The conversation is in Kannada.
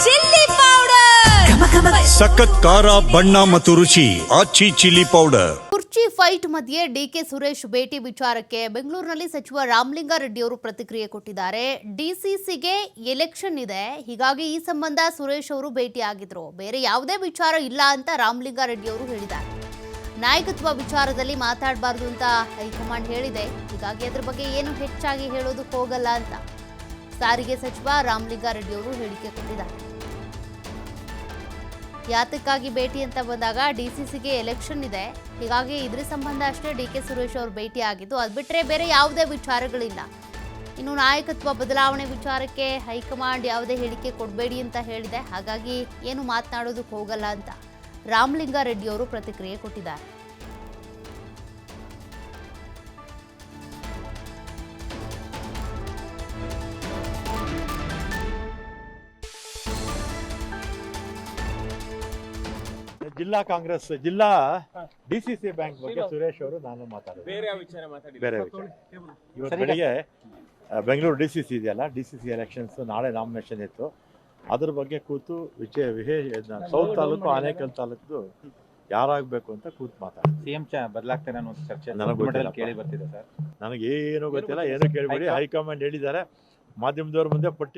ಚಿಲ್ಲಿ ಪೌಡರ್, ಸಖತ್ ಖಾರ ಬಣ್ಣ ಮತ್ತು ರುಚಿ ಆಚಿ ಚಿಲ್ಲಿ ಪೌಡರ್. ಕುರ್ಚಿ ಫೈಟ್ ಮಧ್ಯೆ ಡಿಕೆ ಸುರೇಶ್ ಭೇಟಿ ವಿಚಾರಕ್ಕೆ ಬೆಂಗಳೂರಿನಲ್ಲಿ ಸಚಿವ ರಾಮಲಿಂಗಾರೆಡ್ಡಿ ಅವರು ಪ್ರತಿಕ್ರಿಯೆ ಕೊಟ್ಟಿದ್ದಾರೆ. ಡಿಸಿಸಿಗೆ ಎಲೆಕ್ಷನ್ ಇದೆ, ಹೀಗಾಗಿ ಈ ಸಂಬಂಧ ಸುರೇಶ್ ಅವರು ಭೇಟಿಯಾಗಿದ್ರು. ಬೇರೆ ಯಾವುದೇ ವಿಚಾರ ಇಲ್ಲ ಅಂತ ರಾಮಲಿಂಗಾರೆಡ್ಡಿ ಅವರು ಹೇಳಿದ್ದಾರೆ. ನಾಯಕತ್ವ ವಿಚಾರದಲ್ಲಿ ಮಾತಾಡಬಾರ್ದು ಅಂತ ಹೈಕಮಾಂಡ್ ಹೇಳಿದೆ, ಹೀಗಾಗಿ ಅದ್ರ ಬಗ್ಗೆ ಏನು ಹೆಚ್ಚಾಗಿ ಹೇಳೋದಕ್ಕೆ ಹೋಗಲ್ಲ ಅಂತ ಸಾರಿಗೆ ಸಚಿವ ರಾಮಲಿಂಗಾರೆಡ್ಡಿ ಅವರು ಹೇಳಿಕೆ ಕೊಟ್ಟಿದ್ದಾರೆ. ಯಾತಕ್ಕಾಗಿ ಭೇಟಿ ಅಂತ ಬಂದಾಗ ಡಿಸಿಸಿಗೆ ಎಲೆಕ್ಷನ್ ಇದೆ, ಹೀಗಾಗಿ ಇದ್ರ ಸಂಬಂಧ ಅಷ್ಟೇ ಡಿಕೆ ಸುರೇಶ್ ಅವರು ಭೇಟಿ ಆಗಿದ್ದು, ಅದು ಬಿಟ್ಟರೆ ಬೇರೆ ಯಾವುದೇ ವಿಚಾರಗಳಿಲ್ಲ. ಇನ್ನು ನಾಯಕತ್ವ ಬದಲಾವಣೆ ವಿಚಾರಕ್ಕೆ ಹೈಕಮಾಂಡ್ ಯಾವುದೇ ಹೇಳಿಕೆ ಕೊಡಬೇಡಿ ಅಂತ ಹೇಳಿದೆ, ಹಾಗಾಗಿ ಏನು ಮಾತನಾಡೋದಕ್ಕೆ ಹೋಗಲ್ಲ ಅಂತ ರಾಮಲಿಂಗಾರೆಡ್ಡಿ ಅವರು ಪ್ರತಿಕ್ರಿಯೆ ಕೊಟ್ಟಿದ್ದಾರೆ. ಜಿಲ್ಲಾ ಕಾಂಗ್ರೆಸ್ ಜಿಲ್ಲಾ ಡಿಸಿಸಿ ಬ್ಯಾಂಕ್ ಬಗ್ಗೆ ಸುರೇಶ್ ಅವರು ನಾನು ಮಾತಾಡಿದೆ. ಬೇರೆ ವಿಚಾರ ಇವತ್ತು ಬೆಳಿಗ್ಗೆ ಬೆಂಗಳೂರು ಡಿಸಿಸಿ ಇದೆಯಲ್ಲ, ಡಿಸಿಸಿ ಎಲೆಕ್ಷನ್ಸ್ ನಾಳೆ ನಾಮಿನೇಷನ್ ಇತ್ತು. ಅದ್ರ ಬಗ್ಗೆ ಕೂತು ಸೌತ್ ತಾಲೂಕು ಆನೇಕಲ್ ತಾಲೂಕು ಯಾರಾಗಬೇಕು ಅಂತ ಕೂತು ಮಾತಾಡಿದೆ. ಸಿಎಂ ಬದಲಾಗ್ತಾರೆ ಅನ್ನೋ ಚರ್ಚೆ ಕೇಳಿ ಬರ್ತಿದೆ ಸರ್. ನನಗೇನು ಗೊತ್ತಿಲ್ಲ, ಏನು ಕೇಳಬೇಡಿ. ಹೈಕಮಾಂಡ್ ಹೇಳಿದ್ದಾರೆ, ಮಾಧ್ಯಮದವ್ರ ಮುಂದೆ ಪಟ್ಟಿ